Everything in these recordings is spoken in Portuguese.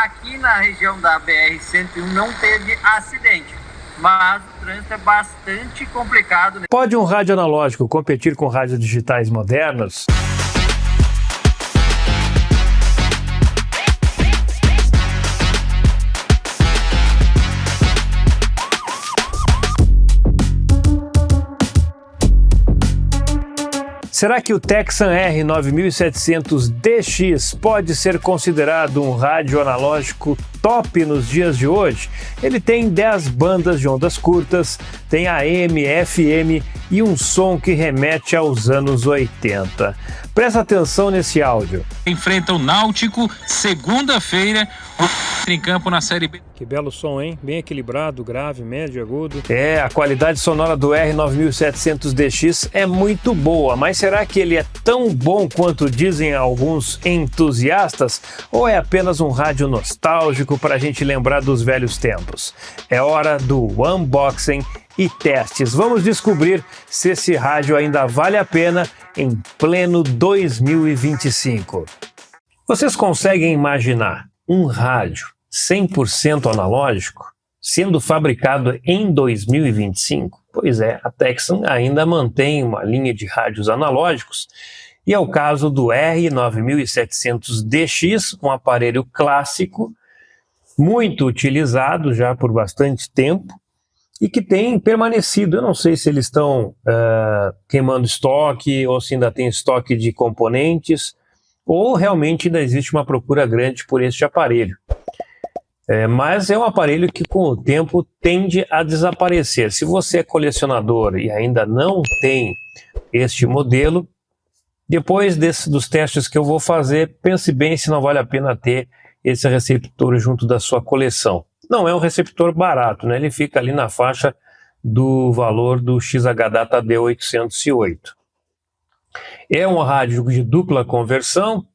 Aqui na região da BR-101 não teve acidente, mas o trânsito é bastante complicado. Pode um rádio analógico competir com rádios digitais modernos? Será que o Tecsan R9700DX pode ser considerado um rádio analógico top nos dias de hoje? Ele tem 10 bandas de ondas curtas, tem AM, FM e um som que remete aos anos 80. Presta atenção nesse áudio. Enfrenta o Náutico, segunda-feira, em campo na Série B. Que belo som, hein? Bem equilibrado, grave, médio, agudo. A qualidade sonora do R9700DX é muito boa, mas será que ele é tão bom quanto dizem alguns entusiastas? Ou é apenas um rádio nostálgico para a gente lembrar dos velhos tempos? É hora do unboxing e testes. Vamos descobrir se esse rádio ainda vale a pena em pleno 2025. Vocês conseguem imaginar um rádio 100% analógico sendo fabricado em 2025? Pois é, a Tecsan ainda mantém uma linha de rádios analógicos e é o caso do R9700DX, um aparelho clássico, muito utilizado já por bastante tempo e que tem permanecido. Eu não sei se eles estão queimando estoque ou se ainda tem estoque de componentes ou realmente ainda existe uma procura grande por este aparelho. Mas é um aparelho que com o tempo tende a desaparecer. Se você é colecionador e ainda não tem este modelo, depois dos testes que eu vou fazer, pense bem se não vale a pena ter esse receptor junto da sua coleção. Não é um receptor barato, né? Ele fica ali na faixa do valor do XH-Data D808. É um rádio de dupla conversão,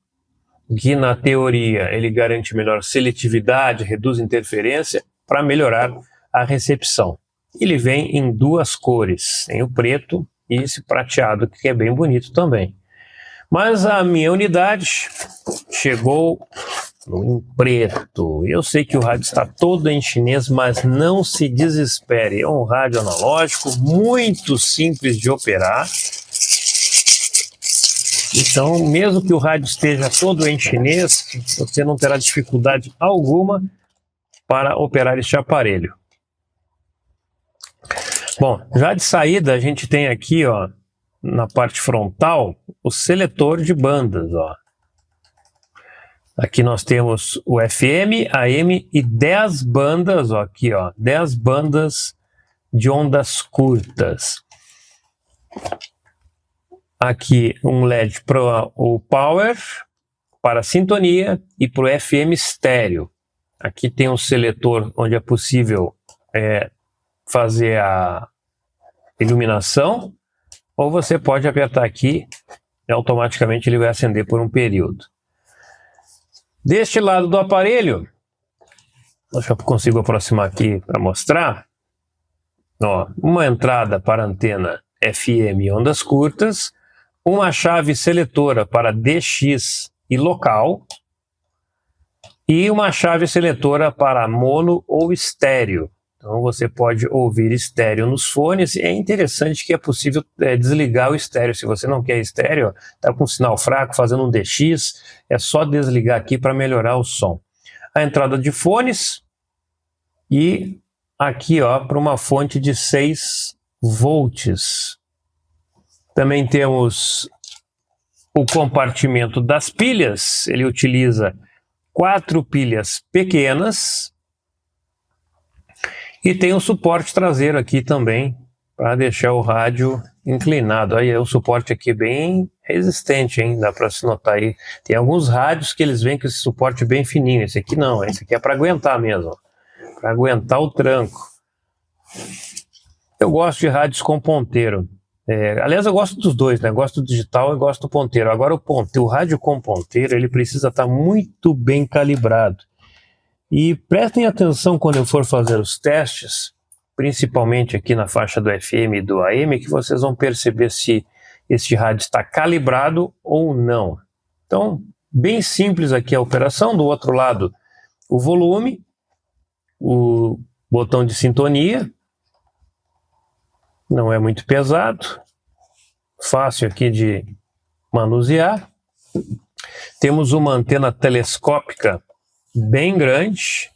que na teoria ele garante melhor seletividade, reduz interferência para melhorar a recepção. Ele vem em duas cores, tem o preto e esse prateado, que é bem bonito também. Mas a minha unidade chegou em preto. Eu sei que o rádio está todo em chinês, mas não se desespere. É um rádio analógico muito simples de operar. Então, mesmo que o rádio esteja todo em chinês, você não terá dificuldade alguma para operar este aparelho. Bom, já de saída a gente tem aqui, ó, na parte frontal, o seletor de bandas, ó. Aqui nós temos o FM, AM e 10 bandas, ó, aqui, ó, 10 bandas de ondas curtas. Aqui um LED para o Power, para a sintonia e para o FM estéreo. Aqui tem um seletor onde é possível fazer a iluminação, ou você pode apertar aqui e automaticamente ele vai acender por um período. Deste lado do aparelho, eu consigo aproximar aqui para mostrar, ó, uma entrada para antena FM e ondas curtas, uma chave seletora para DX e local e uma chave seletora para mono ou estéreo. Então você pode ouvir estéreo nos fones. É interessante que é possível desligar o estéreo. Se você não quer estéreo, está com sinal fraco, fazendo um DX, é só desligar aqui para melhorar o som. A entrada de fones e aqui, ó, para uma fonte de 6 volts. Também temos o compartimento das pilhas. Ele utiliza 4 pilhas pequenas e tem um suporte traseiro aqui também para deixar o rádio inclinado. Aí é um suporte aqui bem resistente, hein? Dá para se notar aí. Tem alguns rádios que eles vêm com esse suporte bem fininho. Esse aqui não, esse aqui é para aguentar mesmo, para aguentar o tranco. Eu gosto de rádios com ponteiro. Aliás, eu gosto dos dois, né? Gosto do digital e gosto do ponteiro. Agora o rádio com ponteiro, ele precisa estar muito bem calibrado. E prestem atenção quando eu for fazer os testes, principalmente aqui na faixa do FM e do AM, que vocês vão perceber se este rádio está calibrado ou não. Então, bem simples aqui a operação. Do outro lado, o volume, o botão de sintonia, não é muito pesado, fácil aqui de manusear. Temos uma antena telescópica bem grande,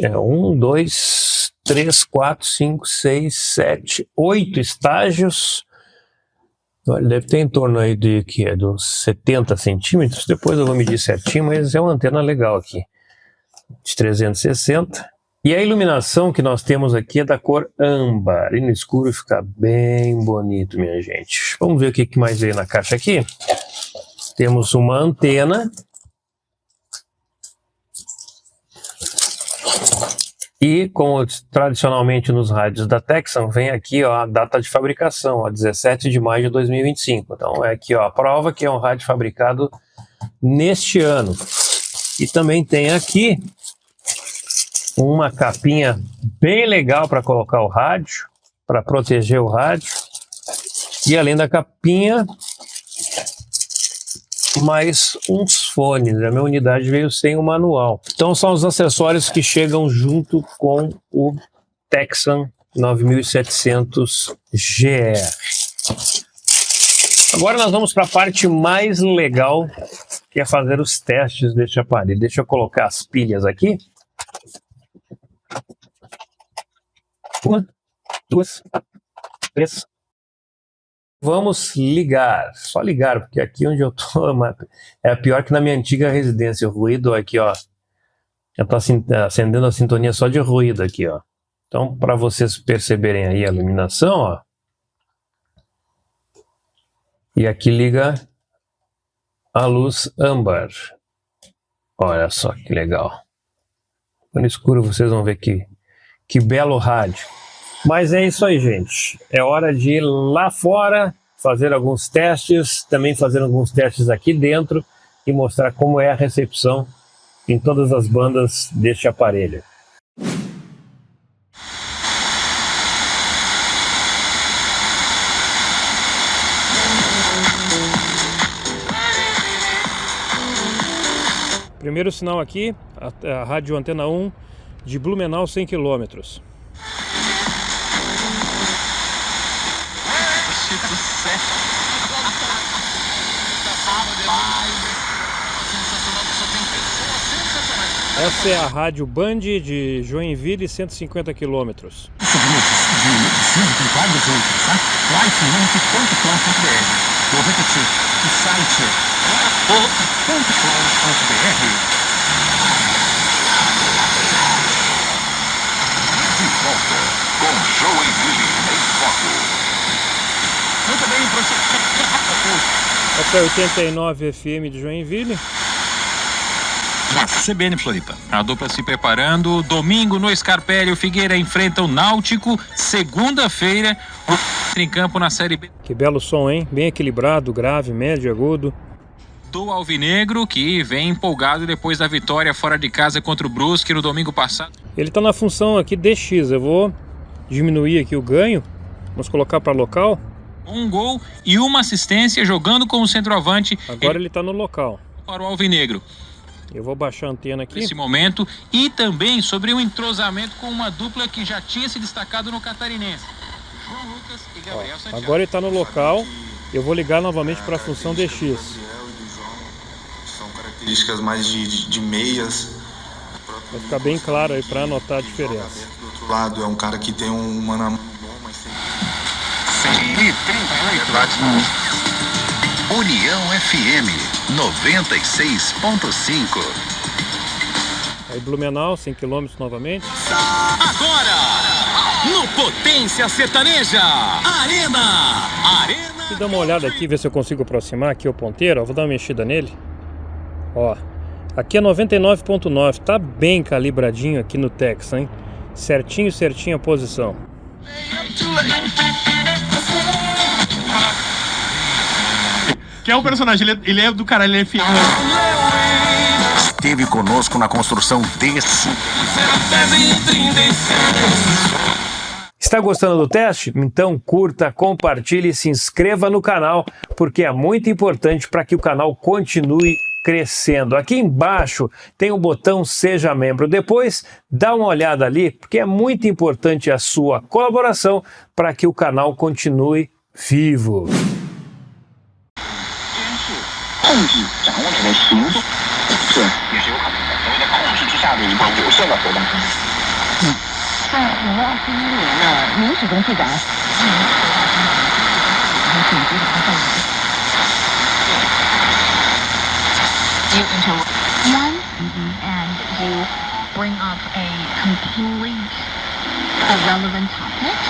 1, 2, 3, 4, 5, 6, 7, 8 estágios. Olha, deve ter em torno aí de uns 70 centímetros, depois eu vou medir certinho, mas é uma antena legal aqui, de 360. E a iluminação que nós temos aqui é da cor âmbar, e no escuro fica bem bonito, minha gente. Vamos ver o que mais veio na caixa aqui. Temos uma antena. E, como tradicionalmente nos rádios da Texan, vem aqui ó, a data de fabricação, ó, 17 de maio de 2025. Então é aqui ó, a prova que é um rádio fabricado neste ano. E também tem aqui uma capinha bem legal para colocar o rádio, para proteger o rádio. E além da capinha, mais uns fones. A minha unidade veio sem o manual. Então são os acessórios que chegam junto com o Texan 9700 GR. Agora nós vamos para a parte mais legal, que é fazer os testes deste aparelho. Deixa eu colocar as pilhas aqui. 1, 2, 3. Vamos ligar, só ligar, porque aqui onde eu tô é pior que na minha antiga residência. O ruído aqui, ó, eu tô acendendo a sintonia só de ruído aqui, ó. Então, para vocês perceberem aí a iluminação, ó. E aqui liga a luz âmbar. Olha só que legal. No escuro vocês vão ver que belo rádio. Mas é isso aí, gente. É hora de ir lá fora, fazer alguns testes, também fazer alguns testes aqui dentro e mostrar como é a recepção em todas as bandas deste aparelho. Primeiro sinal aqui, a rádio antena 1 de Blumenau, 100 km. Essa é a rádio Band de Joinville, 150 km. Vou repetir, o site é o.com.br. De volta com Joinville em Foco. Muito bem, professor. Essa é 89 FM de Joinville. Na CBN Floripa. A dupla se preparando. Domingo no Scarpelli, o Figueira enfrenta o Náutico. Segunda-feira, o em campo na Série B. Que belo som, hein? Bem equilibrado, grave, médio, agudo. Do Alvinegro, que vem empolgado depois da vitória fora de casa contra o Brusque no domingo passado. Ele está na função aqui DX. Eu vou diminuir aqui o ganho. Vamos colocar para local. Um gol e uma assistência jogando como centroavante. Agora ele está no local. Para o Alvinegro. Eu vou baixar a antena aqui. Nesse momento, e também sobre um entrosamento com uma dupla que já tinha se destacado no Catarinense. João Lucas e Gabriel Santiago. Agora ele está no local. Eu vou ligar novamente para a função DX. São características mais de meias. Vai ficar bem claro aí para notar a diferença. Do outro lado, é um cara que tem um mano bom, mas tem... 138 watts. União FM 96.5. Aí Blumenau, 100 km novamente. Agora, no Potência Sertaneja, Arena. Deixa eu dar uma olhada aqui, ver se eu consigo aproximar aqui o ponteiro. Ó, vou dar uma mexida nele. Ó, aqui é 99.9, tá bem calibradinho aqui no Texan, hein? Certinho a posição. Que é o personagem, ele é do caralho, ele é fiel. Esteve conosco na construção desse. Está gostando do teste? Então curta, compartilhe e se inscreva no canal, porque é muito importante para que o canal continue crescendo. Aqui embaixo tem o botão Seja Membro. Depois dá uma olhada ali, porque é muito importante a sua colaboração para que o canal continue vivo. You enter one, and you bring up a complete irrelevant topic.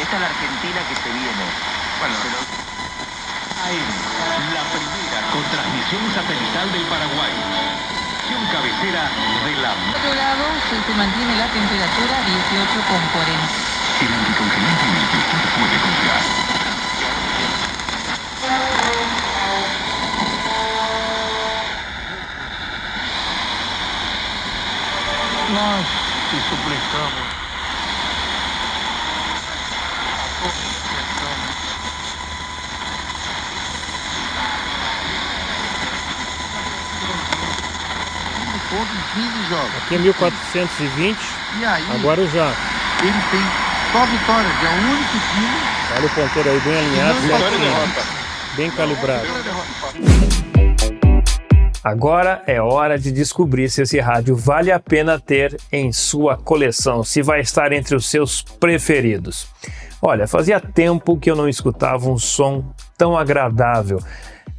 Esta es la Argentina que se viene. Bueno, La primera con transmisión satelital del Paraguay. Cabecera de la... Otro lado, se mantiene la temperatura 18,40. el anticongelante en el que usted puede confiar. Nós te suplicamos. Aqui é 1420, E aí, Guarujá. ele tem só vitórias, é o único time. Olha o ponteiro aí bem alinhado, certinho, bem calibrado. Agora é hora de descobrir se esse rádio vale a pena ter em sua coleção, se vai estar entre os seus preferidos. Olha, fazia tempo que eu não escutava um som tão agradável.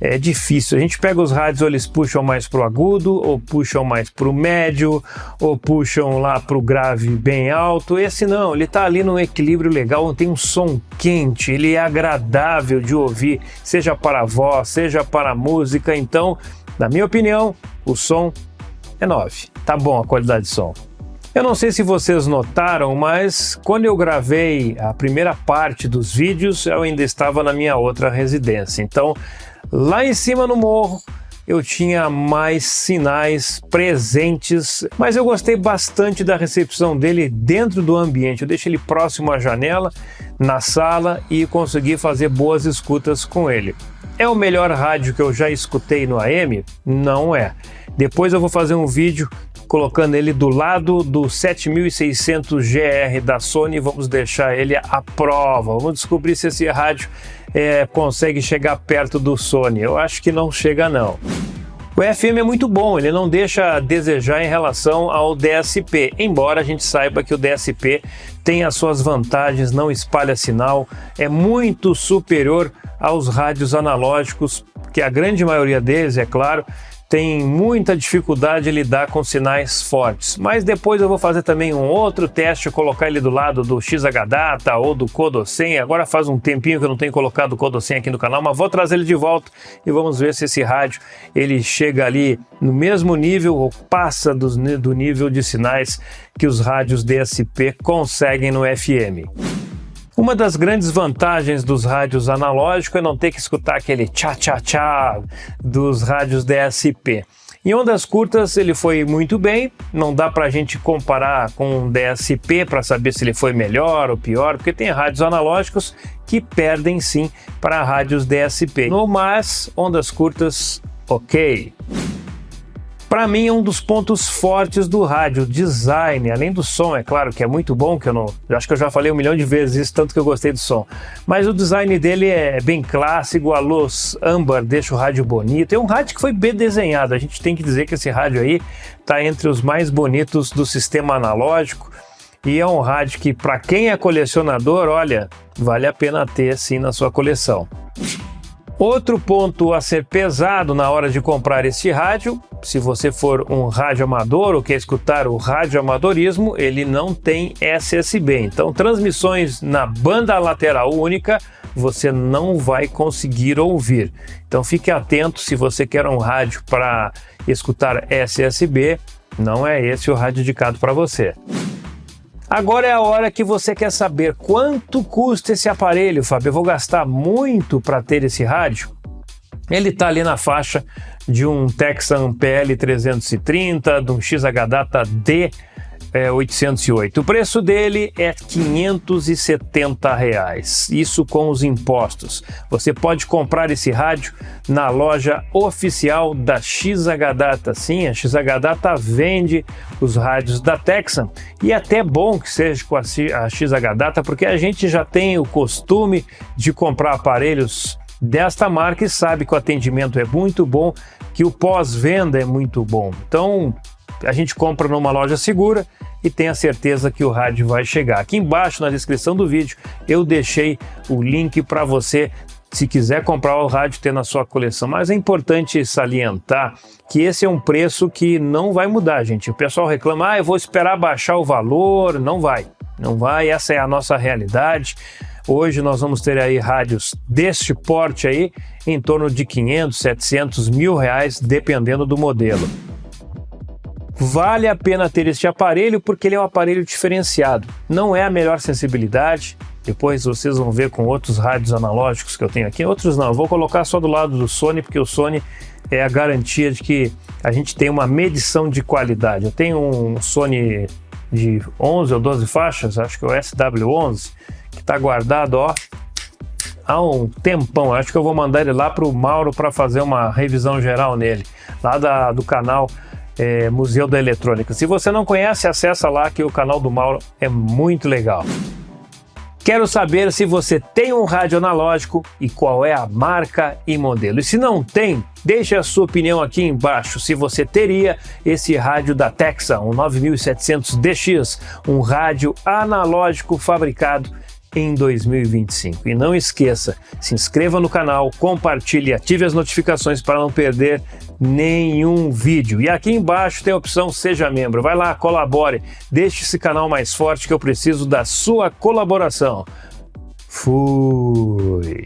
É difícil, a gente pega os rádios, ou eles puxam mais pro agudo, ou puxam mais pro médio, ou puxam lá pro grave bem alto. Esse não, ele tá ali num equilíbrio legal, tem um som quente, ele é agradável de ouvir, seja para a voz, seja para a música. Então, na minha opinião, o som é 9. Tá bom a qualidade de som. Eu não sei se vocês notaram, mas quando eu gravei a primeira parte dos vídeos, eu ainda estava na minha outra residência. Então, lá em cima no morro, eu tinha mais sinais presentes, mas eu gostei bastante da recepção dele dentro do ambiente. Eu deixei ele próximo à janela, na sala, e consegui fazer boas escutas com ele. É o melhor rádio que eu já escutei no AM? Não é. Depois eu vou fazer um vídeo colocando ele do lado do 7600 GR da Sony. Vamos deixar ele à prova. Vamos descobrir se esse rádio consegue chegar perto do Sony. Eu acho que não chega não. O FM é muito bom, ele não deixa a desejar em relação ao DSP, embora a gente saiba que o DSP tem as suas vantagens, não espalha sinal, é muito superior aos rádios analógicos, que a grande maioria deles, é claro, tem muita dificuldade de lidar com sinais fortes. Mas depois eu vou fazer também um outro teste, colocar ele do lado do XH-Data ou do Codocem. Agora faz um tempinho que eu não tenho colocado o Codocem aqui no canal, mas vou trazer ele de volta e vamos ver se esse rádio ele chega ali no mesmo nível ou passa do nível de sinais que os rádios DSP conseguem no FM. Uma das grandes vantagens dos rádios analógicos é não ter que escutar aquele tchá-tchá-tchá dos rádios DSP. Em ondas curtas ele foi muito bem, não dá para a gente comparar com um DSP para saber se ele foi melhor ou pior, porque tem rádios analógicos que perdem sim para rádios DSP. No mais, ondas curtas, ok. Para mim é um dos pontos fortes do rádio, o design, além do som, é claro que é muito bom, que eu acho que eu já falei 1 milhão de vezes isso, tanto que eu gostei do som. Mas o design dele é bem clássico, a luz âmbar deixa o rádio bonito, é um rádio que foi bem desenhado, a gente tem que dizer que esse rádio aí está entre os mais bonitos do sistema analógico, e é um rádio que para quem é colecionador, olha, vale a pena ter sim na sua coleção. Outro ponto a ser pesado na hora de comprar este rádio, se você for um rádio amador ou quer escutar o radioamadorismo, ele não tem SSB. Então, transmissões na banda lateral única, você não vai conseguir ouvir. Então, fique atento, se você quer um rádio para escutar SSB, não é esse o rádio indicado para você. Agora é a hora que você quer saber quanto custa esse aparelho, Fábio. Eu vou gastar muito para ter esse rádio? Ele está ali na faixa de um Texan PL330, de um XH-Data D808. O preço dele é R$ 570, isso com os impostos. Você pode comprar esse rádio na loja oficial da XH-Data. Sim, a XH-Data vende os rádios da Texan e é até bom que seja com a XH-Data, porque a gente já tem o costume de comprar aparelhos desta marca e sabe que o atendimento é muito bom, que o pós-venda é muito bom. Então, a gente compra numa loja segura e tem a certeza que o rádio vai chegar. Aqui embaixo na descrição do vídeo eu deixei o link para você, se quiser comprar o rádio, ter na sua coleção. Mas é importante salientar que esse é um preço que não vai mudar, gente. O pessoal reclama, eu vou esperar baixar o valor. Não vai, essa é a nossa realidade. Hoje nós vamos ter aí rádios deste porte aí, em torno de 500, 700, R$1.000, dependendo do modelo. Vale a pena ter este aparelho porque ele é um aparelho diferenciado. Não é a melhor sensibilidade, depois vocês vão ver com outros rádios analógicos que eu tenho aqui. Outros não, eu vou colocar só do lado do Sony, porque o Sony é a garantia de que a gente tem uma medição de qualidade. Eu tenho um Sony de 11 ou 12 faixas, acho que é o SW11, que está guardado há um tempão. Acho que eu vou mandar ele lá para o Mauro para fazer uma revisão geral nele, lá do canal Museu da Eletrônica. Se você não conhece, acessa lá que o canal do Mauro é muito legal. Quero saber se você tem um rádio analógico e qual é a marca e modelo. E se não tem, deixe a sua opinião aqui embaixo. Se você teria esse rádio da Texan, um 9700DX, um rádio analógico fabricado em 2025. E não esqueça, se inscreva no canal, compartilhe e ative as notificações para não perder nenhum vídeo. E aqui embaixo tem a opção Seja Membro. Vai lá, colabore, deixe esse canal mais forte que eu preciso da sua colaboração. Fui!